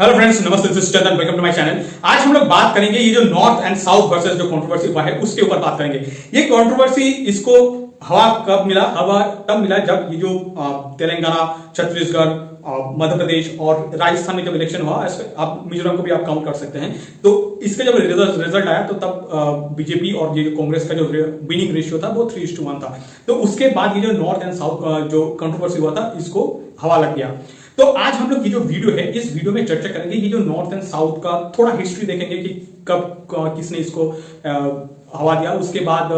Hello friends, नमस्ते, this is Chandan, welcome to my channel. आज हम लोग बात करेंगे ये जो नॉर्थ एंड साउथ वर्सेस जो कंट्रोवर्सी हुआ है उसके ऊपर बात करेंगे। ये कंट्रोवर्सी इसको हवा कब मिला? हवा तब मिला जब ये जो तेलंगाना, छत्तीसगढ़, मध्य प्रदेश और राजस्थान में जब इलेक्शन हुआ, आप मिजोरम को भी आप काउंट कर सकते हैं। तो इसका जब रिजल्ट आया तो तब बीजेपी और ये जो कांग्रेस का जो विनिंग रेशियो था वो 3:1 था। तो उसके बाद ये जो नॉर्थ एंड साउथ जो कंट्रोवर्सी हुआ था इसको हवा लग गया। तो आज हम लोग ये जो वीडियो है इस वीडियो में चर्चा करेंगे ये जो नॉर्थ एंड साउथ का थोड़ा हिस्ट्री देखेंगे कि कब किसने इसको हवा दिया। उसके बाद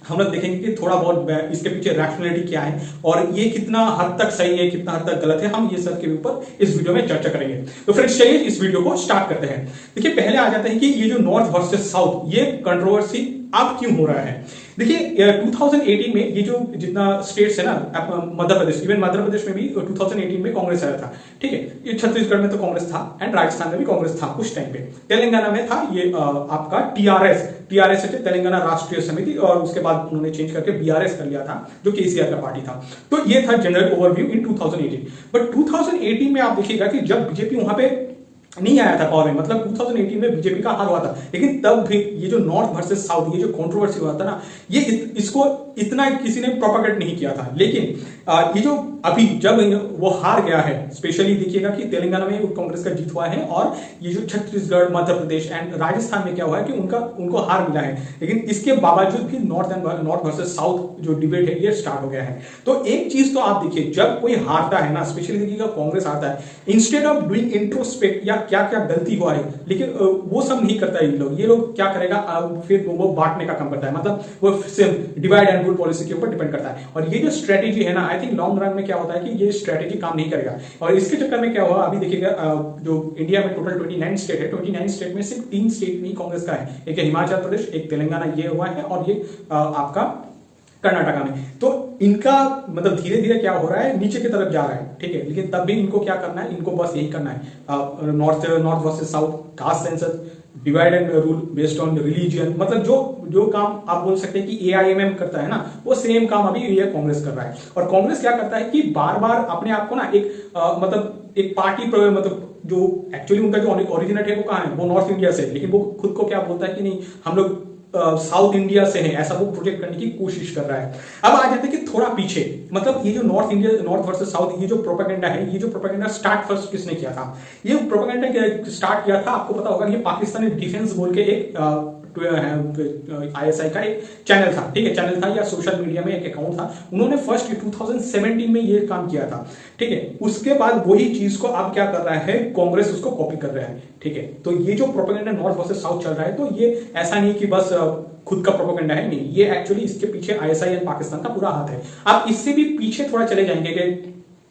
हम लोग देखेंगे कि थोड़ा बहुत इसके पीछे रैशनैलिटी क्या है और ये कितना हद तक सही है, कितना हद तक गलत है, हम ये सब के ऊपर इस वीडियो में चर्चा करेंगे। तो फ्रेंड्स चलिए इस वीडियो को स्टार्ट करते हैं। देखिए, पहले आ जाता है कि ये जो नॉर्थ वर्सेस साउथ ये कंट्रोवर्सी अब क्यों हो रहा है। देखिए 2018 में ये जो जितना स्टेट्स है ना, मध्य प्रदेश, इवन मध्य प्रदेश में भी 2018 में कांग्रेस आया था, ठीक है। ये छत्तीसगढ़ में तो कांग्रेस था एंड राजस्थान में भी कांग्रेस था कुछ टाइम पे। तेलंगाना में था ये आपका टीआरएस है, तेलंगाना राष्ट्रीय समिति, और उसके बाद उन्होंने चेंज करके बीआरएस कर लिया था जो केसीआर का पार्टी था। तो ये था जनरल ओवरव्यू इन 2018। बट 2018 में आप देखिएगा कि जब बीजेपी वहां पे नहीं आया था पावर में, मतलब 2018 में बीजेपी का हार हुआ था, लेकिन तब भी ये जो नॉर्थ वर्सेस साउथ ये जो कंट्रोवर्सी हुआ था ना, ये इसको इतना किसी ने प्रोपेगेट नहीं किया था। लेकिन ये जो अभी जब वो हार गया है, स्पेशली देखिएगा कि तेलंगाना में कांग्रेस का जीत हुआ है और ये जो छत्तीसगढ़, मध्य प्रदेश एंड राजस्थान में क्या हुआ है कि उनको हार मिला है, लेकिन इसके बावजूद भी नॉर्थ वर्सेस साउथ जो डिबेट है ये स्टार्ट हो गया है। तो एक चीज तो आप देखिए, जब कोई हारता है ना, स्पेशली देखिएगा कांग्रेस हारता है, इंस्टेड ऑफ डूइंग इंट्रोस्पेक्ट या क्या क्या गलती हुआ है, लेकिन वो सब नहीं करता है। ये लोग क्या करेगा, फिर वो बांटने का काम करता है, मतलब वो सिर्फ डिवाइड एंड रूल पॉलिसी के ऊपर डिपेंड करता है। और ये जो स्ट्रेटेजी है ना, आई थिंक लॉन्ग रन में क्या होता है कि ये स्ट्रेटेजी काम नहीं करेगा। और इसके चक्कर में क्या हुआ, अभी देखिएगा जो इंडिया में टोटल 29 स्टेट है, 29 स्टेट में सिर्फ 3 स्टेट में ही कांग्रेस का है, एक है हिमाचल प्रदेश, एक तेलंगाना ये हुआ है, और ये आपका कर्नाटका में। तो इनका मतलब धीरे धीरे क्या हो रहा है, नीचे की तरफ जा रहा है, ठीक है। लेकिन तब भी इनको क्या करना है, इनको बस यही करना है, north versus south, caste census, divide and rule based on religion, मतलब जो काम आप बोल सकते हैं कि एआईएमएम करता है ना, वो सेम काम अभी ये कांग्रेस कर रहा है। और कांग्रेस क्या करता है कि बार बार अपने आप को ना एक मतलब एक पार्टी मतलब जो एक्चुअली उनका जो ओरिजिनेट है वो कहाँ है, वो नॉर्थ इंडिया से है, लेकिन वो खुद को क्या बोलता है कि नहीं हम लोग साउथ इंडिया से है, ऐसा वो प्रोजेक्ट करने की कोशिश कर रहा है। अब आ जाते हैं कि थोड़ा पीछे, मतलब ये जो नॉर्थ वर्सेस साउथ ये जो प्रोपेगेंडा है, ये जो प्रोपेगेंडा स्टार्ट फर्स्ट किसने किया था? ये प्रोपेगेंडा स्टार्ट किया था, आपको पता होगा, ये पाकिस्तानी डिफेंस बोल के एक आईएसआई का एक चैनल था, ठीक है, चैनल था या सोशल मीडिया में एक अकाउंट था। उन्होंने फर्स्ट 2017 में ये काम किया था, ठीक है। उसके बाद वही चीज को अब क्या कर रहा है, कांग्रेस उसको कॉपी कर रहा है, ठीक है। तो ये जो प्रोपेगेंडा नॉर्थ वर्सेस साउथ चल रहा है, तो ये ऐसा नहीं कि बस खुद का प्रोपेगेंडा है, नहीं, ये एक्चुअली इसके पीछे आईएसआई एंड पाकिस्तान का पूरा हाथ है। आप इससे भी पीछे थोड़ा चले जाएंगे कि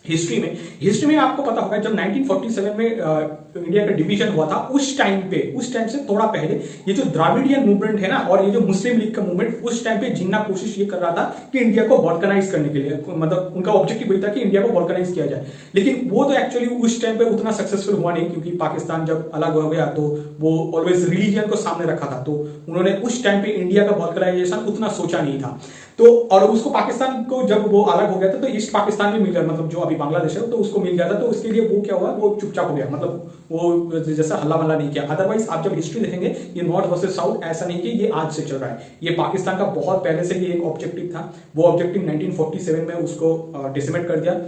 हिस्ट्री में आपको पता होगा जब 1947 में इंडिया का डिवीजन हुआ था, उस टाइम से थोड़ा पहले ये जो द्राविडियन मूवमेंट है ना, और ये जो मुस्लिम लीग का मूवमेंट, उस टाइम पे जिन्ना कोशिश ये कर रहा था कि इंडिया को बॉल्कनाइज करने के लिए, मतलब उनका ऑब्जेक्टिव वही था कि इंडिया को बॉल्कनाइज किया जाए। लेकिन वो तो एक्चुअली उस टाइम पे उतना सक्सेसफुल हुआ नहीं, क्योंकि पाकिस्तान जब अलग हो गया तो वो ऑलवेज रिलीजन को सामने रखा था, तो उन्होंने उस टाइम पे इंडिया का बॉल्कनाइजेशन उतना सोचा नहीं था। तो और उसको पाकिस्तान को जब वो अलग हो गया था तो ईस्ट पाकिस्तान भी मिल गया, मतलब जो अभी बांग्लादेश है तो उसको मिल गया था, तो उसके लिए वो क्या हुआ, वो चुपचाप हो गया, मतलब वो जैसा हल्ला मल्ला नहीं किया। अदरवाइज आप जब हिस्ट्री देखेंगे, ये नॉर्थ वर्सेस साउथ ऐसा नहीं कि ये आज से चल रहा है, ये पाकिस्तान का बहुत पहले से ये एक ऑब्जेक्टिव था। वो ऑब्जेक्टिव 1947 में उसको डिसमिट कर दिया।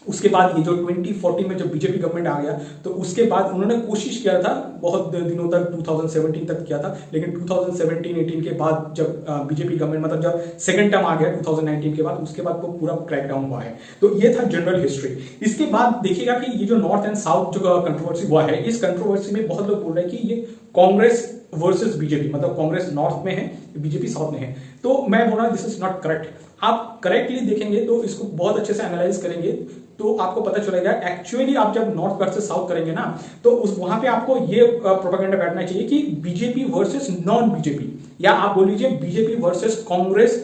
उसके बाद ये जो 2014 में जब बीजेपी गवर्नमेंट आ गया, तो उसके बाद उन्होंने कोशिश किया था बहुत दिनों तक, 2017 तक किया था, लेकिन 2017-18 के बाद जब बीजेपी गवर्नमेंट, मतलब जब सेकंड टर्म आ गया 2019 के बाद, उसके बाद वो पूरा क्रैकडाउन हुआ है। तो ये था जनरल हिस्ट्री। इसके बाद देखिएगा कि ये जो नॉर्थ एंड साउथ जो कंट्रोवर्सी हुआ है, इस कंट्रोवर्सी में बहुत लोग बोल रहे हैं कि ये कांग्रेस वर्सेस बीजेपी, मतलब कांग्रेस नॉर्थ में है, बीजेपी साउथ में है। तो मैं बोल रहा हूं दिस इज नॉट करेक्ट। आप करेक्टली देखेंगे तो इसको बहुत अच्छे से एनालाइज करेंगे तो आपको पता चलेगा एक्चुअली आप जब नॉर्थ वर्सेस साउथ करेंगे ना, तो उस वहां पे आपको ये प्रोपेगेंडा बैठना चाहिए कि बीजेपी वर्सेस नॉन बीजेपी, या आप बोल लीजिए बीजेपी वर्सेस कांग्रेस।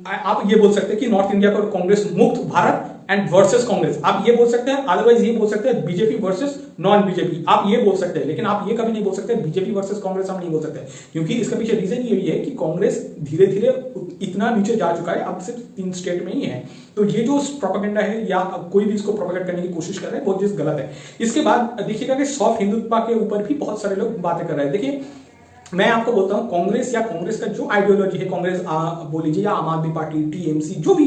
आप ये बोल सकते हैं कि नॉर्थ इंडिया को कांग्रेस मुक्त भारत एंड वर्सेस कांग्रेस, आप ये बोल सकते हैं, अदरवाइज ये बोल सकते हैं बीजेपी वर्सेस नॉन बीजेपी, आप ये बोल सकते हैं, लेकिन आप ये कभी नहीं बोल सकते बीजेपी वर्सेस कांग्रेस, हम नहीं बोल सकते, क्योंकि इसका पीछे रीजन ये भी है कि कांग्रेस धीरे धीरे इतना नीचे जा चुका है, अब सिर्फ 3 स्टेट में ही है। तो ये जो प्रोपेगेंडा है या कोई भी इसको प्रोपेगेंड करने की कोशिश कर रहे हैं, वो चीज गलत है। इसके बाद देखिएगा कि सॉफ्ट हिंदुत्व के ऊपर भी बहुत सारे लोग बातें कर रहे हैं। देखिए मैं आपको बोलता हूं, कांग्रेस या कांग्रेस का जो आइडियोलॉजी है, कांग्रेस बोल लीजिए या आम आदमी पार्टी, टीएमसी, जो भी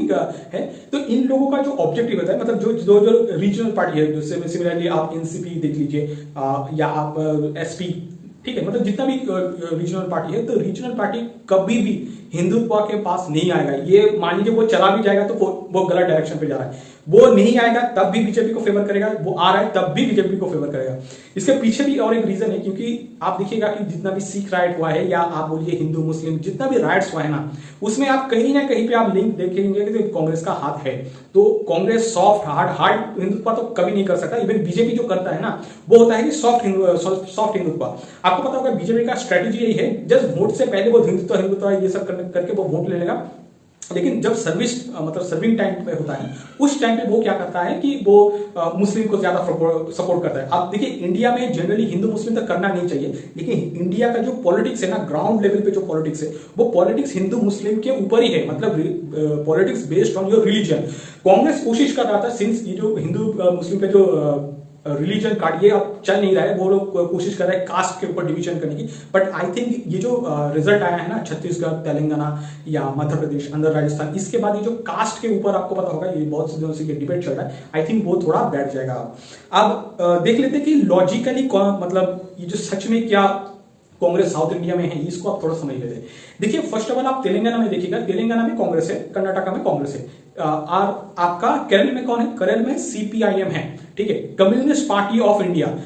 है, तो इन लोगों का जो ऑब्जेक्टिव होता है, मतलब जो रीजनल पार्टी है, जैसे सिमिलरली आप एनसीपी देख लीजिए या आप एसपी, ठीक है, मतलब जितना भी रीजनल पार्टी है, तो रीजनल पार्टी कभी भी हिंदुत्व के पास नहीं आएगा। ये मान लीजिए वो चला भी जाएगा तो वो गलत डायरेक्शन पे जा रहा है, वो नहीं आएगा तब भी बीजेपी को फेवर करेगा, वो आ रहा है तब भी बीजेपी को फेवर करेगा। इसके पीछे भी और एक रीजन है, क्योंकि आप देखिएगा कि जितना भी सिख राइट हुआ है या आप बोलिए हिंदू मुस्लिम जितना भी राइट्स हुआ है ना, उसमें आप कहीं ना कहीं पे आप लिंक देखेंगे कि कांग्रेस का हाथ है। तो कांग्रेस सॉफ्ट हार्ड हिंदुत्व तो कभी नहीं कर सकता। इवन बीजेपी जो करता है ना, वो होता है कि सॉफ्ट हिंदुत्व। आपको पता होगा बीजेपी का स्ट्रेटेजी यही है, जस्ट वोट से पहले वो हिंदुत्व ये सब करके वो वोट ले लेगा, लेकिन जब सर्विस मतलब सर्विंग टाइम पे होता है, उस टाइम पे वो क्या करता है कि वो मुस्लिम को ज्यादा सपोर्ट करता है। आप देखिए इंडिया में जनरली हिंदू मुस्लिम तक करना नहीं चाहिए, लेकिन इंडिया का जो पॉलिटिक्स है ना, ग्राउंड लेवल पे जो पॉलिटिक्स है, वो पॉलिटिक्स हिंदू मुस्लिम के ऊपर ही है, मतलब politics based on your religion. Congress कोशिश कर रहा था, सिंस ये जो हिंदू मुस्लिम का जो रिलीजन कार्ड ये अब चल नहीं रहा है, वो लोग कोशिश कर रहे हैं कास्ट के ऊपर डिवीजन करने की। बट आई थिंक ये जो रिजल्ट आया है ना, छत्तीसगढ़, तेलंगाना या मध्य प्रदेश, अंदर राजस्थान, इसके बाद ये जो कास्ट के ऊपर आपको पता होगा, ये बहुत से दिनों से ये डिबेट चल रहा है, आई थिंक वो थोड़ा बैठ जाएगा। अब देख लेते हैं कि लॉजिकली मतलब ये जो सच में क्या कांग्रेस साउथ इंडिया में है, इसको आप थोड़ा समझ लेते हैं। देखिए फर्स्ट ऑफ ऑल आप तेलंगाना में देखिएगा, तेलंगाना में कांग्रेस है, कर्नाटका में कांग्रेस है, और आपका केरल में कौन है? केरल में सीपीआईएम है, ठीक है, कम्युनिस्ट पार्टी ऑफ इंडिया।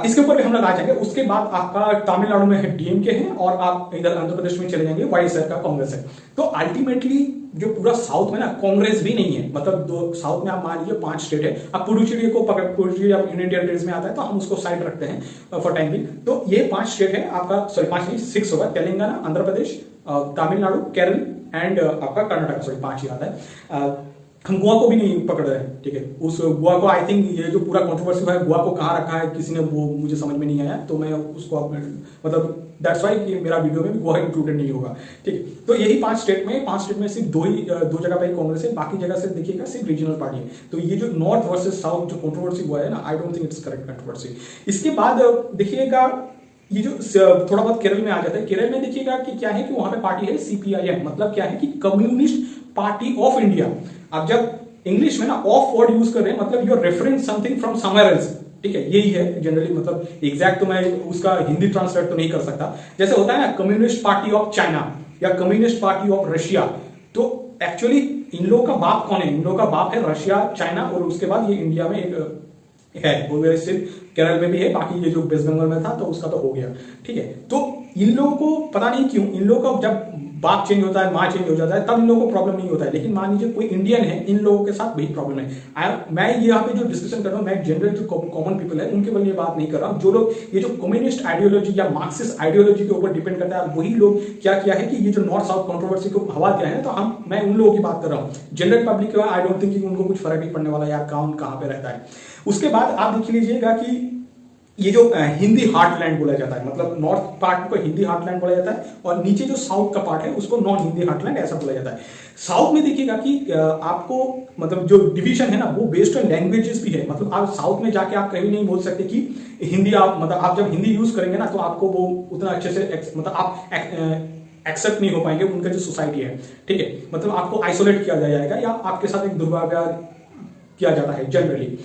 इसके ऊपर भी हम लोग आ जाएंगे। उसके बाद आपका तमिलनाडु में है डीएमके है, और आप इधर आंध्र प्रदेश में चले जाएंगे वाईएसआर का कांग्रेस है। तो अल्टीमेटली जो पूरा साउथ में ना कांग्रेस भी नहीं है, मतलब साउथ में आप मान लीजिए 5 स्टेट है, अब पुडुचेरी को पकड़, पुडुचेरी अब यूनियन टेरिटरीज में आता है तो हम उसको साइड रखते हैं फॉर टाइम बिंग। तो ये 5 स्टेट है आपका, सॉरी 5 नहीं 6 होगा, तेलंगाना, आंध्र प्रदेश, तमिलनाडु, केरल एंड आपका कर्नाटक, सॉरी 5 ही आता है। हम गोवा को भी नहीं पकड़ रहे हैं, ठीक है, उस गोवा को आई थिंक ये जो पूरा कंट्रोवर्सी हुआ है, गोवा को कहाँ रखा है किसी ने, वो मुझे समझ में नहीं आया, तो मैं उसको मतलब दैट्स वाई कि मेरा वीडियो में भी गोवा इंक्लूडेड नहीं होगा, ठीक है। तो यही 5 स्टेट में सिर्फ दो जगह पर कांग्रेस है, बाकी जगह से देखिएगा सिर्फ रीजनल पार्टी है। तो ये जो नॉर्थ वर्सेस साउथ जो कंट्रोवर्सी हुआ है ना, I don't think it's correct controversy. इसके बाद देखिएगा ये जो थोड़ा बहुत केरल में आ जाता है, केरल में देखिएगा कि क्या है कि वहां पे पार्टी है सीपीआईएम, मतलब क्या है कि कम्युनिस्ट पार्टी ऑफ इंडिया। अब जब इंग्लिश में ना ऑफ वर्ड यूज कर रहे हैं, मतलब you are reference something from somewhere else, ठीक है, यही है जनरली, मतलब एग्जैक्ट तो मैं उसका हिंदी ट्रांसलेट तो नहीं कर सकता। जैसे होता है ना कम्युनिस्ट पार्टी ऑफ चाइना या कम्युनिस्ट पार्टी ऑफ रशिया, तो एक्चुअली इन लोगों का बाप कौन है? इन लोगों का बाप है रशिया, चाइना, और उसके बाद ये इंडिया में एक है, वो सिर्फ केरल में भी है, बाकी ये जो वेस्ट बंगाल में था तो उसका तो हो गया, ठीक है। तो इन लोगों को पता नहीं क्यों, इन लोगों का जब बाप चेंज होता है, माँ चेंज हो जाता है, तब इन लोगों को प्रॉब्लम नहीं होता है, लेकिन मान लीजिए कोई इंडियन है, इन लोगों के साथ वही प्रॉब्लम है। मैं यहाँ पे जो डिस्कशन कर रहा हूँ, मैं जनरल जो कॉमन पीपल है उनके बारे में बात नहीं कर रहा हूँ। जो लोग ये जो कम्युनिस्ट आइडियोलॉजी या मार्क्सिस्ट आइडियोलॉजी के ऊपर डिपेंड करता है, वही लोग क्या किया है कि ये जो नॉर्थ साउथ कंट्रोवर्सी को हवा दिया है, तो मैं उन लोगों की बात कर रहा हूँ। जनरल पब्लिक का आई डोंट थिंक उनको कुछ फर्क नहीं पड़ने वाला यार कौन कहाँ पे रहता है। उसके बाद आप देख लीजिएगा कि ये जो हिंदी हार्टलैंड बोला जाता है, मतलब नॉर्थ पार्ट को हिंदी हार्टलैंड बोला जाता है, और नीचे जो साउथ का पार्ट है उसको नॉन हिंदी हार्टलैंड ऐसा बोला जाता है। साउथ में देखिएगा कि आपको मतलब जो डिवीजन है ना, वो बेस्ड ऑन लैंग्वेजेस भी है, मतलब आप साउथ में जाके आप कहीं नहीं बोल सकते कि हिंदी, आप मतलब आप जब हिंदी यूज करेंगे ना, तो आपको वो उतना अच्छे से मतलब आप एक्सेप्ट नहीं हो पाएंगे उनका जो सोसाइटी है, ठीक है, मतलब आपको आइसोलेट किया जाएगा या आपके साथ एक दुर्व्यवहार किया जाता है जनरली।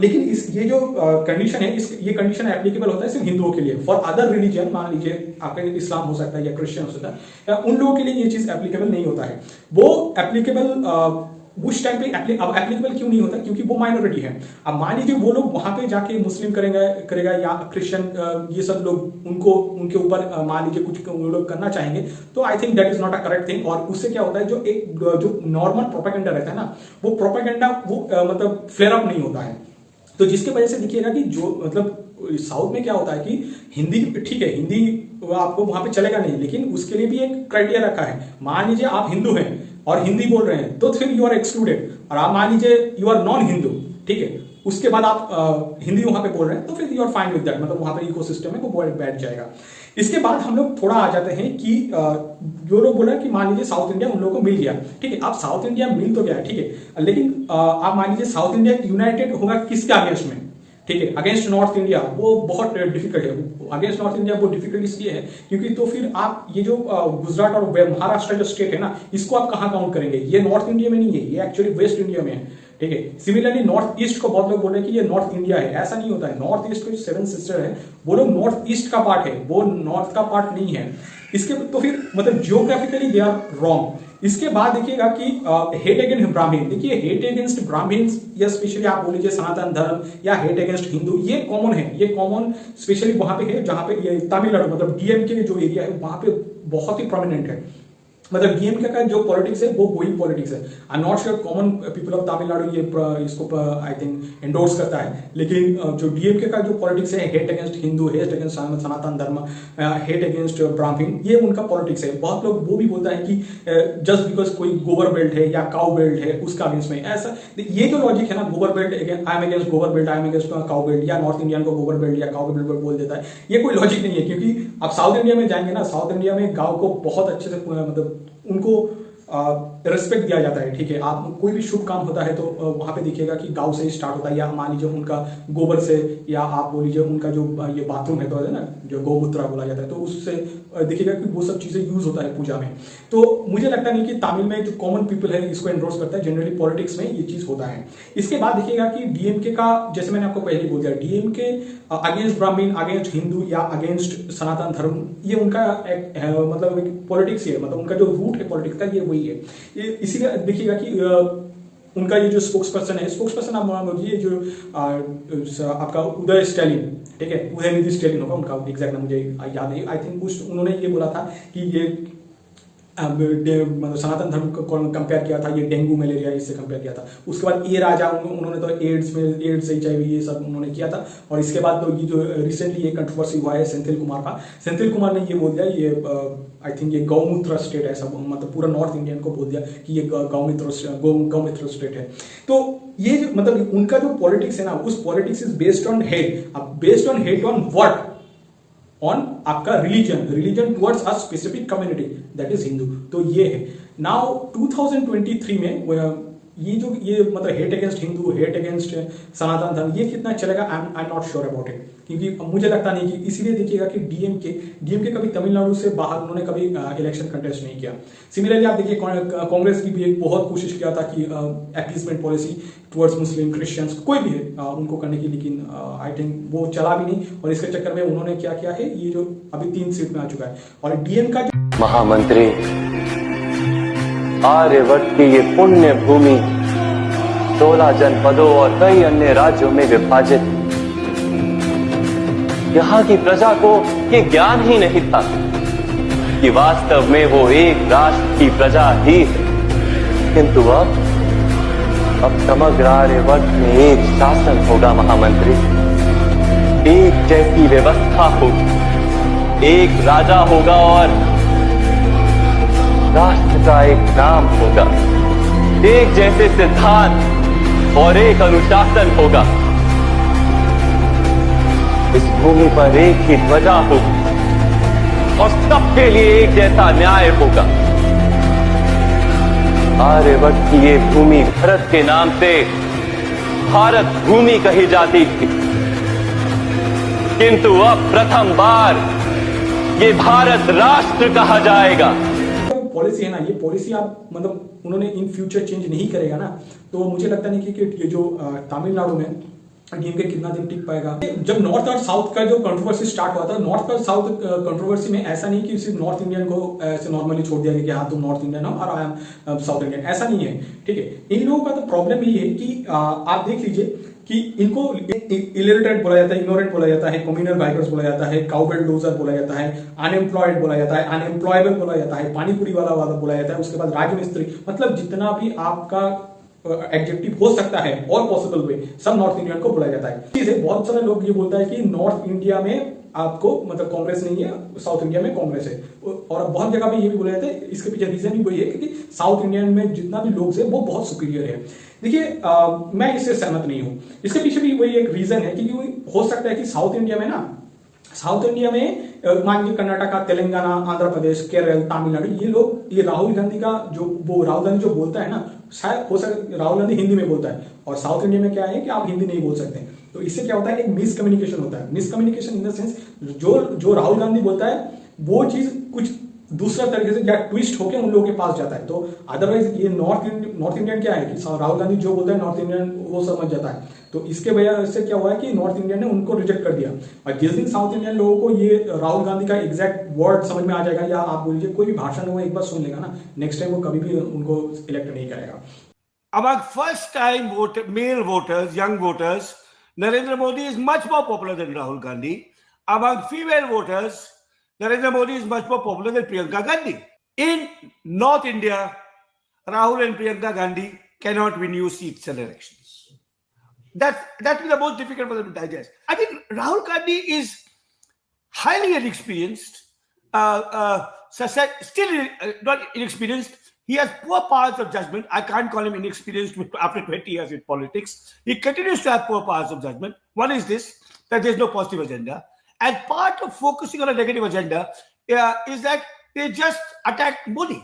लेकिन ये जो कंडीशन है, ये कंडीशन एप्लीकेबल होता है सिर्फ हिंदुओं के लिए। फॉर अदर रिलीजन, मान लीजिए आपका इस्लाम हो सकता है या क्रिश्चियन हो सकता है, उन लोगों के लिए ये चीज एप्लीकेबल नहीं होता है। वो एप्लीकेबल उस टाइम पे अब एप्लीकेबल क्यों नहीं होता? क्योंकि वो माइनॉरिटी है। अब मान लीजिए वो लोग वहां पे जाके मुस्लिम करेगा या क्रिश्चियन, ये सब लोग उनके ऊपर मान लीजिए कुछ वो लोग करना चाहेंगे, तो I think that is not a correct thing. और उससे क्या होता है, जो नॉर्मल प्रोपेगेंडा रहता है ना, वो प्रोपेगेंडा मतलब फ्लेयर अप नहीं होता है। तो जिसकी वजह से देखिएगा कि जो मतलब साउथ में क्या होता है कि हिंदी, ठीक है, हिंदी आपको वहां पे चलेगा नहीं, लेकिन उसके लिए भी एक क्राइटेरिया रखा है। मान लीजिए आप हिंदू हैं और हिंदी बोल रहे हैं तो फिर यू आर एक्सक्लूडेड। और आप मान लीजिए यू आर नॉन हिंदू, ठीक है, उसके बाद आप हिंदी वहां पे बोल रहे हैं तो फिर you are fine with that, मतलब वहां पे इकोसिस्टम है वो बैठ जाएगा। इसके बाद हम लोग थोड़ा आ जाते हैं कि जो लोग बोल रहे हैं कि मान लीजिए साउथ इंडिया उन लोगों को मिल गया, ठीक है, अब साउथ इंडिया मिल तो गया है, ठीक है, लेकिन आप मान लीजिए साउथ इंडिया यूनाइटेड होगा किसके अगेंस्ट में, ठीक है, अगेंस्ट नॉर्थ इंडिया, वो बहुत डिफिकल्ट है। अगेंस्ट नॉर्थ इंडिया वो डिफिकल्ट इसलिए है क्योंकि तो फिर आप ये जो गुजरात और महाराष्ट्र जो स्टेट है ना, इसको आप कहां काउंट करेंगे, ये नॉर्थ इंडिया में नहीं है, ये एक्चुअली वेस्ट इंडिया में है, ठीक है। सिमिलरली नॉर्थ ईस्ट को बहुत लोग बोल रहे हैं कि ये नॉर्थ इंडिया है, ऐसा नहीं होता है। नॉर्थ ईस्ट के जो सेवन सिस्टर है वो लोग नॉर्थ ईस्ट का पार्ट है, वो नॉर्थ का पार्ट नहीं है। इसके तो फिर मतलब जियोग्राफिकली दे आर रॉन्ग। इसके बाद देखिएगा कि हेट अगेंस्ट ब्राह्मण, देखिए हेट अगेंस्ट ब्राह्मण या स्पेशली आप बोल लीजिए सनातन धर्म या हेट अगेंस्ट हिंदू, ये कॉमन है, ये कॉमन स्पेशली वहां पे है जहां पे ये तमिलनाडु मतलब डीएमके जो एरिया है वहां पे बहुत ही प्रोमिनेंट है। मतलब डीएमके का जो पॉलिटिक्स है वो वही पॉलिटिक्स है। आई am not sure common people of Tamil Nadu ये इसको आई थिंक एंडोर्स करता है, लेकिन जो डीएमके का जो पॉलिटिक्स है hate against Hindu, hate against Sanatan Dharma, hate against ब्राह्मण, ये उनका पॉलिटिक्स है। बहुत लोग वो भी बोलता है कि जस्ट बिकॉज कोई गोबर बेल्ट है या काउ बेल्ट है उसका अगेंस्ट में, ऐसा ये जो लॉजिक है ना, गोबर बेल्ट आई एम अगेंस्ट गोबर belt, I am against cow belt, या नॉर्थ इंडियन को गोबर बेल्ट या काउ बेल्ट बोल देता है, ये कोई लॉजिक नहीं है। क्योंकि आप साउथ इंडिया में जाएंगे ना, साउथ इंडिया में गाँव को बहुत अच्छे से मतलब उनको रिस्पेक्ट दिया जाता है, ठीक है। आप कोई भी शुभ काम होता है तो वहां पे देखिएगा कि गांव से ही स्टार्ट होता है, या मान लीजिए उनका गोबर से, या आप बोल लीजिए उनका जो ये बाथरूम है तो है ना जो गौमूत्र बोला जाता है, तो उससे देखिएगा कि वो सब चीजें यूज होता है पूजा में। तो मुझे लगता नहीं कि तमिल में जो कॉमन पीपल है इसको एंडोर्स करता है, जनरली पॉलिटिक्स में ये चीज होता है। इसके बाद देखिएगा कि डीएमके का, जैसे मैंने आपको पहले बोल दिया, डीएमके अगेंस्ट ब्राह्मण, अगेंस्ट हिंदू या अगेंस्ट सनातन धर्म, ये उनका मतलब पॉलिटिक्स ही है, मतलब उनका जो रूट है पॉलिटिक्स का ये वही है। इसीलिए देखिएगा कि उनका ये जो स्पोक्स पर्सन है, स्पोक्स पर्सन आप मान लीजिए जो आपका उदय स्टैलिन, ठीक है, उदयनिधि स्टैलिन होगा उनका एग्जैक्ट नाम मुझे याद नहीं, आई थिंक उन्होंने ये बोला था कि ये मतलब सनातन धर्म को कंपेयर किया था, ये डेंगू मलेरिया इससे कंपेयर किया था। उसके बाद ये राजा उन्होंने तो एड्स HIV ये सब उन्होंने किया था। और इसके बाद तो ये जो रिसेंटली ये कंट्रोवर्सी हुआ है सेंथिल कुमार का, सेंथिल कुमार ने ये बोल दिया, ये आई थिंक ये गौमूत्र स्टेट है, सब मतलब पूरा नॉर्थ इंडियन को बोल दिया कि ये गौमूत्र स्टेट है। तो ये मतलब उनका जो पॉलिटिक्स है ना, उस politics is based on hate. अब based on hate on what, on आपका religion towards a specific community that is Hindu. तो ये है। नाउ 2023 में ये मतलब hate against Hindu, hate against Sanatan Dharma, ये कितना चलेगा I am not sure about it, क्योंकि मुझे लगता नहीं कि, इसीलिए देखिएगा कि डीएमके कभी तमिलनाडु से बाहर उन्होंने कभी इलेक्शन कंटेस्ट नहीं किया। सिमिलरली आप देखिए कांग्रेस की भी एक बहुत कोशिश किया था कि अपीसमेंट पॉलिसी टुवर्ड्स मुस्लिम, क्रिश्चियंस, कोई भी है उनको करने की, लेकिन आई थिंक वो चला भी नहीं। और इसके चक्कर में उन्होंने क्या किया है, ये जो अभी 3 सीट में आ चुका है। और डीएम का जो महामंत्री, आर्यवर्त की ये पुण्य भूमि 16 जनपदों और कई अन्य राज्यों में विभाजित, यहाँ की प्रजा को ये ज्ञान ही नहीं था कि वास्तव में वो एक राष्ट्र की प्रजा ही है। किंतु अब समग्र आर्यवर्त में एक शासन होगा महामंत्री, एक जैसी व्यवस्था होगी, एक राजा होगा और राष्ट्र का एक नाम होगा, एक जैसे सिद्धांत और एक अनुशासन होगा। इस भूमि पर एक ही ध्वजा होगी और सबके लिए एक जैसा न्याय होगा। आर्यवर्त की ये भूमि भारत के नाम से भारत भूमि कही जाती थी, किंतु अब प्रथम बार ये भारत राष्ट्र कहा जाएगा। पॉलिसी है ना, ये पॉलिसी आप मतलब उन्होंने इन फ्यूचर चेंज नहीं करेगा ना, तो मुझे लगता नहीं कि ये जो तमिलनाडु में डीएमके कितना दिन टिक पाएगा। जब नॉर्थ और साउथ का जो कंट्रोवर्सी स्टार्ट हुआ था, नॉर्थ और साउथ कंट्रोवर्सी में ऐसा नहीं कि सिर्फ नॉर्थ इंडियन को ऐसे नॉर्मली छोड़ दिया गया कि हाँ तुम नॉर्थ इंडियन हो और आई एम साउथ इंडियन, ऐसा नहीं है, ठीक है। इन लोगों का तो प्रॉब्लम ये है कि आप देख लीजिए कि इनको इलिटरेट बोला जाता है, इग्नोरेंट बोला जाता है, कम्युनल वाइकर्स बोला जाता है, काउबेल्ट लूजर बोला जाता है, अनएम्प्लॉयड बोला जाता है, अनएम्प्लॉयबल बोला जाता है, पानीपुरी वाला बोला जाता है, उसके बाद राजमिस्त्री, मतलब जितना भी आपका एडजेक्टिव हो सकता है और पॉसिबल वे, सब नॉर्थ इंडियन को बोला जाता है। बहुत सारे लोग ये बोलता है कि नॉर्थ इंडिया में आपको मतलब कांग्रेस नहीं है, साउथ इंडिया में कांग्रेस है। और बहुत जगह पे ये भी बोला जाता है, इसके पीछे रीजन भी वही है क्योंकि साउथ इंडियन में जितना भी लोग हैं वो बहुत सुपीरियर है। देखिए मैं इससे सहमत नहीं हूं। इसके पीछे भी वही एक रीजन है क्योंकि हो सकता है कि साउथ इंडिया में ना, साउथ इंडिया में मान लीजिए कर्नाटका, तेलंगाना, आंध्र प्रदेश, केरल, तमिलनाडु, ये लोग, ये राहुल गांधी का जो राहुल गांधी जो बोलता है ना, शायद हो सकता राहुल गांधी हिंदी में बोलता है और साउथ इंडिया में क्या है कि आप हिंदी नहीं बोल सकते। तो इससे क्या होता है, एक मिसकम्युनिकेशन होता है। मिसकम्युनिकेशन इन द सेंस जो राहुल गांधी बोलता है वो चीज कुछ दूसरा तरीके से या ट्विस्ट होकर उन लोगों के पास जाता है। तो अदरवाइज ये नॉर्थ इंडियन क्या है कि राहुल गांधी जो बोलता है नॉर्थ इंडियन वो समझ जाता है। तो इसके वजह से क्या हुआ है कि नॉर्थ इंडियन ने उनको रिजेक्ट कर दिया। और जिस दिन साउथ इंडियन लोगों को ये राहुल गांधी का एग्जैक्ट वर्ड समझ में आ जाएगा, या आप बोल लीजिए कोई भी भाषण वो एक बार सुन लेगा ना, नेक्स्ट टाइम वो कभी भी उनको इलेक्ट नहीं करेगा। Among first-time male voters, young voters, Narendra Modi is much more popular than Rahul Gandhi. Among female voters, Narendra Modi is much more popular than Priyanka Gandhi. In North India, Rahul and Priyanka Gandhi cannot win you seats and elections. That is the most difficult for them to digest. I think Rahul Gandhi is highly inexperienced, still not inexperienced. He has poor powers of judgment. I can't call him inexperienced after 20 years in politics. He continues to have poor powers of judgment. One is this, that there's no positive agenda. And part of focusing on a negative agenda is that they just attack Modi.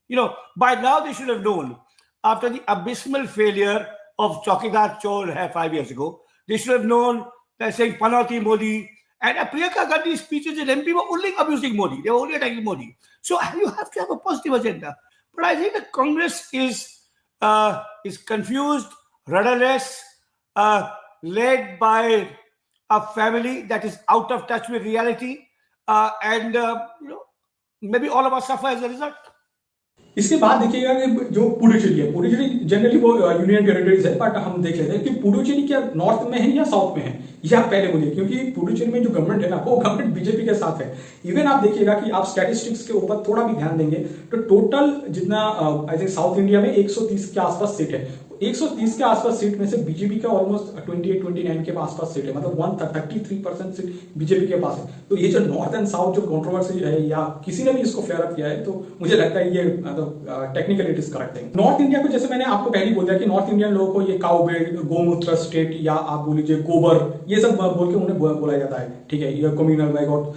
You know, by now they should have known, after the abysmal failure of Chowkidar Chor 5 years ago, they should have known that saying Panauti Modi, and Priyanka Gandhi's speeches in MP were only abusing Modi. They were only attacking Modi. So you have to have a positive agenda. But I think that Congress is confused, rudderless, led by a family that is out of touch with reality, and you know, maybe all of us suffer as a result. इसके बाद देखिएगा कि जो पुडुचेरी है, Puducherry generally वो union territories है, but हम देख लेते हैं कि पुडुचेरी क्या नॉर्थ में है या साउथ में है, यह आप पहले बोलिए, क्योंकि पुडुचेरी में जो गवर्नमेंट है ना वो गवर्नमेंट बीजेपी के साथ है। इवन आप देखिएगा कि आप स्टैटिस्टिक्स के ऊपर थोड़ा भी ध्यान देंगे तो टोटल जितना आई थिंक साउथ इंडिया में 130 के आसपास सीट है, 130 के आसपास सीट में से बीजेपी का ऑलमोस्ट 28-29 के आसपास सीट है, मतलब 133% सीट बीजेपी के पास है। तो ये जो नॉर्थ एंड साउथ जो कंट्रोवर्सी है, या किसी ने भी इसको फेयर अप किया है, तो मुझे लगता है ये टेक्निकली इट इज करेक्ट है। नॉर्थ इंडिया को जैसे मैंने आपको पहले बोल दिया कि नॉर्थ इंडियन लोगों को ये काउ बेल्ट, गोमूत्र स्टेट, या आप बोल लीजिए गोबर, ये सब बोल के उन्हें बोला जाता है, ठीक है, ये कम्युनल बाइकआउट,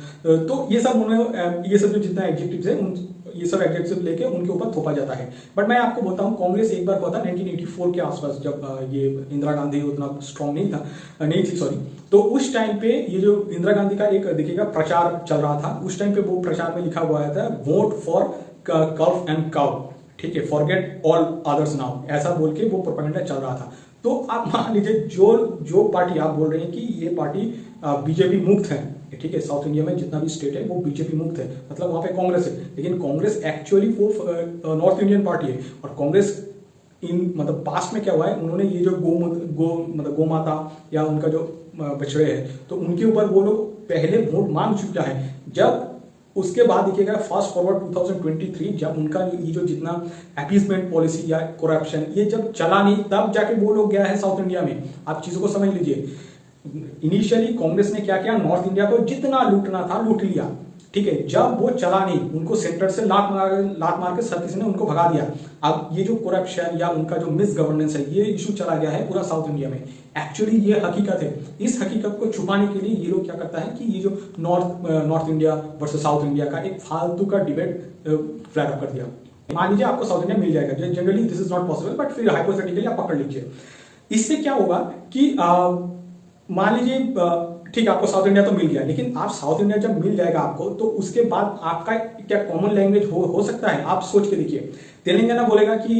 तो ये सब उन्हें, ये सब जो जितना एडजेक्टिव्स है ये सब एडजेक्टिव लेके उनके ऊपर थोपा जाता है। बट मैं आपको बोलता हूँ कांग्रेस एक बार हुआ था 1984 के आसपास, जब ये इंदिरा गांधी उतना स्ट्रांग नहीं थी सॉरी, तो उस टाइम पे ये जो इंदिरा गांधी का एक देखिएगा प्रचार चल रहा था, उस टाइम पे वो प्रचार में लिखा हुआ था वोट फॉर कल्फ एंड काउ, ठीक है, फॉरगेट ऑल अदर्स नाउ, ऐसा बोल के वो प्रोपेगेंडा चल रहा था। तो आप मान लीजिए जो पार्टी आप बोल रहे हैं कि ये पार्टी बीजेपी मुक्त है, ठीक है, साउथ इंडिया में जितना भी स्टेट है वो बीजेपी मुक्त है, मतलब वहां पे कांग्रेस है, लेकिन कांग्रेस एक्चुअली वो नॉर्थ इंडियन पार्टी है। और कांग्रेस मतलब पास्ट में क्या हुआ है, उन्होंने ये जो गौ माता या उनका जो बछड़े हैं, तो उनके ऊपर वो लोग पहले वोट मांग चुका है। जब उसके बाद देखिएगा फास्ट फॉरवर्ड 2023, जब उनका ये जो जितना अपीसमेंट पॉलिसी या करप्शन ये जब चला नहीं, तब जाके वो लोग गया है साउथ इंडिया में। आप चीजों को समझ लीजिए, इनिशियली कांग्रेस ने क्या किया, नॉर्थ इंडिया को जितना लूटना था लूट लिया, ठीक है, जब वो चला नहीं, उनको सेंटर से लात मार के सब किसी ने उनको भगा दिया। अब ये जो करप्शन या उनका जो मिस गवर्नेंस है, ये इशू चला गया है पूरा साउथ इंडिया में। एक्चुअली ये हकीकत है, इस हकीकत को छुपाने के लिए ये लोग क्या करता है कि ये जो north India versus south India का एक फालतू का डिबेट फ्लैग अप कर दिया। मान लीजिए आपको साउथ इंडिया मिल जाएगा, generally this is not possible, but फिर हाइपोथेटिकली आप पकड़ लीजिए। इससे क्या होगा कि मान लीजिए ठीक है, आपको साउथ इंडिया तो मिल गया, लेकिन आप साउथ इंडिया जब मिल जाएगा आपको, तो उसके बाद आपका क्या कॉमन लैंग्वेज हो सकता है? आप सोच के देखिए, तेलंगाना बोलेगा कि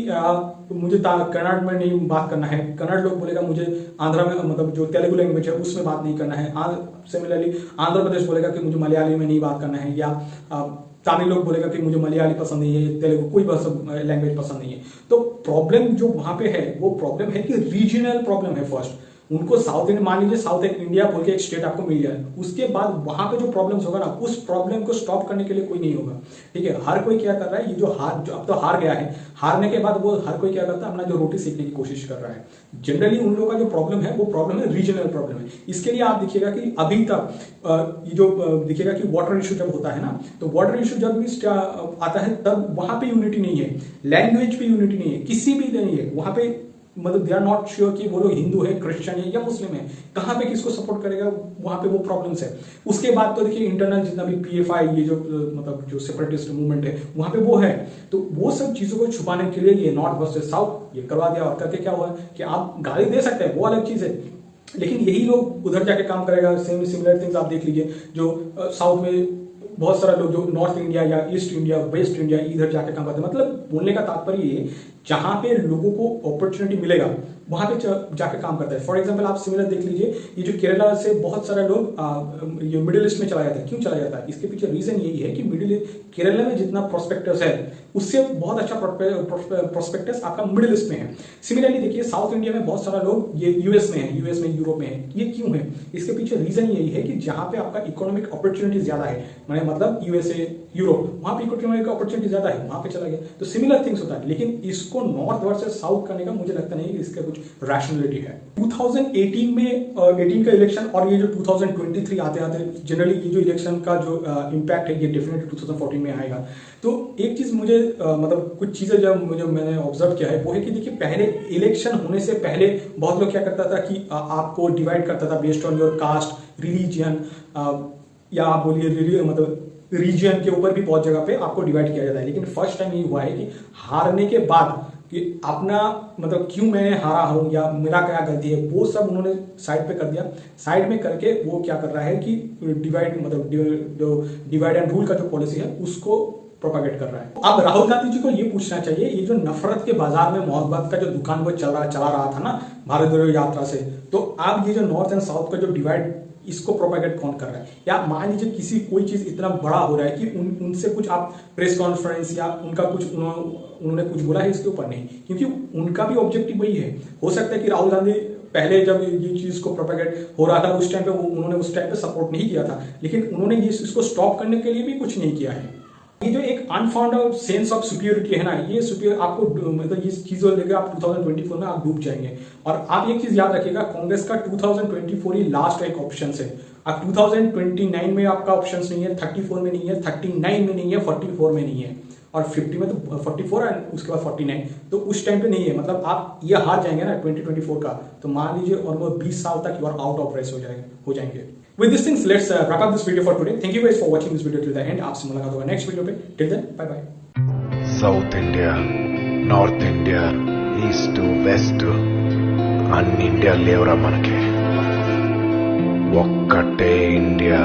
मुझे कन्नड़ में नहीं बात करना है, कन्नड़ लोग बोलेगा मुझे आंध्रा में, मतलब जो तेलुगु लैंग्वेज है उसमें बात नहीं करना है, सिमिलरली आंध्र प्रदेश बोलेगा कि मुझे मलयाली में नहीं बात करना है, या तमिल लोग बोलेगा कि मुझे मलयाली पसंद नहीं है, तेलुगु कोई लैंग्वेज पसंद नहीं है। तो प्रॉब्लम जो वहां पे है वो प्रॉब्लम है कि रीजनल प्रॉब्लम है फर्स्ट। उनको साउथ इंडिया, मान लीजिए साउथ इंडिया बोल के एक स्टेट आपको मिल जाए, उसके बाद वहां पे जो प्रॉब्लम्स होगा ना, उस प्रॉब्लम को स्टॉप करने के लिए कोई नहीं होगा। ठीक है, हर कोई क्या कर रहा है, ये जो अब तो हार गया है, हारने के बाद वो हर कोई क्या करता है, अपना जो रोटी सीखने की कोशिश कर रहा है। जनरली उन लोगों का जो प्रॉब्लम है वो प्रॉब्लम है रीजनल प्रॉब्लम है। इसके लिए आप देखिएगा कि अभी तक ये जो देखिएगा कि वाटर इशू जब होता है ना, तो वाटर इशू जब भी आता है तब वहां पे यूनिटी नहीं है, लैंग्वेज पे यूनिटी नहीं है, किसी भी नहीं है वहां पे, मतलब दे आर नॉट श्योर कि वो लोग हिंदू है, क्रिश्चियन है या मुस्लिम है, कहां पे किसको सपोर्ट करेगा, वहां पे वो प्रॉब्लम्स है। उसके बाद तो देखिए इंटरनल जितना भी पीएफआई, ये जो मतलब जो सेपरेटिस्ट मूवमेंट है वहां पे वो है, तो वो सब चीजों को छुपाने के लिए ये नॉर्थ वर्सेस साउथ ये करवा दिया। और करके क्या हुआ कि आप गाली दे सकते हैं, वो अलग चीज है, लेकिन यही लोग उधर जाके काम करेगा। सिमिलर थिंग्स आप देख लीजिए, जो साउथ में बहुत सारा लोग जो नॉर्थ इंडिया या ईस्ट इंडिया, वेस्ट इंडिया इधर जाके काम करते हैं। मतलब बोलने का तात्पर्य ये, जहां पे लोगों को अपॉर्चुनिटी मिलेगा वहां पे जाके काम करता है। फॉर एग्जांपल आप सिमिलर देख लीजिए, ये जो केरला से बहुत सारे लोग ये मिडिल ईस्ट में चला जाता है। क्यों चला जाता है? इसके पीछे रीजन यही है कि केरला में जितना प्रोस्पेक्टस है उससे बहुत अच्छा प्रोस्पेक्टस आपका मिडिल ईस्ट में है। सिमिलरली देखिए साउथ इंडिया में बहुत सारा लोग ये यूएस में है, यूरोप में है। ये क्यों है? इसके पीछे रीजन यही है कि जहां पे आपका इकोनॉमिक अपॉर्चुनिटी ज्यादा है, मतलब यूएसए, यूरोप, वहां पे इकोनॉमिक अपॉर्चुनिटी ज्यादा है, वहां पे चला गया। तो सिमिलर थिंग्स होता है, लेकिन इसको नॉर्थ वर्सेस साउथ करने का मुझे लगता नहीं कि इसका कुछ रैशनलिटी है। 2018 में 18 का इलेक्शन और ये जो 2023 आते आते जनरली ये जो इलेक्शन का जो इम्पैक्ट है ये डेफिनेटली 2014 में आएगा। तो एक चीज मुझे मतलब कुछ चीजें जब मैंने ऑब्जर्व किया है वो है कि देखिए पहले इलेक्शन होने से पहले बहुत लोग क्या करता था कि आपको डिवाइड करता था based on your cast, religion, या आप बोलिए मतलब रीजन के ऊपर भी बहुत जगह पे आपको डिवाइड किया जाता है। लेकिन फर्स्ट टाइम ये हुआ है कि हारने के बाद कि अपना मतलब क्यों मैं हारा हूं या मेरा क्या गलती है वो सब उन्होंने साइड पे कर दिया। साइड में करके वो क्या कर रहा है कि डिवाइड एंड रूल का जो पॉलिसी है उसको प्रोपागेट कर रहा है। अब राहुल गांधी जी को ये पूछना चाहिए, ये जो नफरत के बाजार में मोहब्बत का जो दुकान वो चला रहा था ना भारत जोड़ो यात्रा से, तो अब ये जो नॉर्थ एंड साउथ का जो डिवाइड इसको प्रोपागेट कौन कर रहा है? या मान लीजिए किसी कोई चीज इतना बड़ा हो रहा है कि उनसे कुछ आप प्रेस कॉन्फ्रेंस या उनका कुछ उन्होंने कुछ बोला है इसके ऊपर नहीं, क्योंकि उनका भी ऑब्जेक्टिव वही है। हो सकता है कि राहुल गांधी पहले जब ये चीज को प्रोपागेट हो रहा था उस टाइम पे उन्होंने उस टाइम पे सपोर्ट नहीं किया था, लेकिन उन्होंने इसको स्टॉप करने के लिए भी कुछ नहीं किया है। ये जो एक अनफाउंड सेंस ऑफ सुपीरियरिटी है ना, ये सुपीरियर आपको मतलब इस चीजों लेकर आप 2024 में आप डूब जाएंगे। और आप एक चीज याद रखिएगा, कांग्रेस का 2024 ही लास्ट एक ऑप्शन है। अब 2029 में आपका ऑप्शन नहीं है, 34 में नहीं है, 39 में नहीं है, 44 में नहीं है, और 50 में तो 44 है, उसके बाद 49, तो उस टाइम पे नहीं है। मतलब आप ये हार जाएंगे ना 2024 का, तो मान लीजिए और वो 20 साल तक you are out of race हो जाएंगे। With these things, let's wrap up this video for today. Thank you guys for watching this video till the end. आपसे मुलाकात होगा नेक्स्ट वीडियो पे। Till then, bye bye. South India, north India, east west అన్ని India లేవురా మనకి, ఒక్కటే India.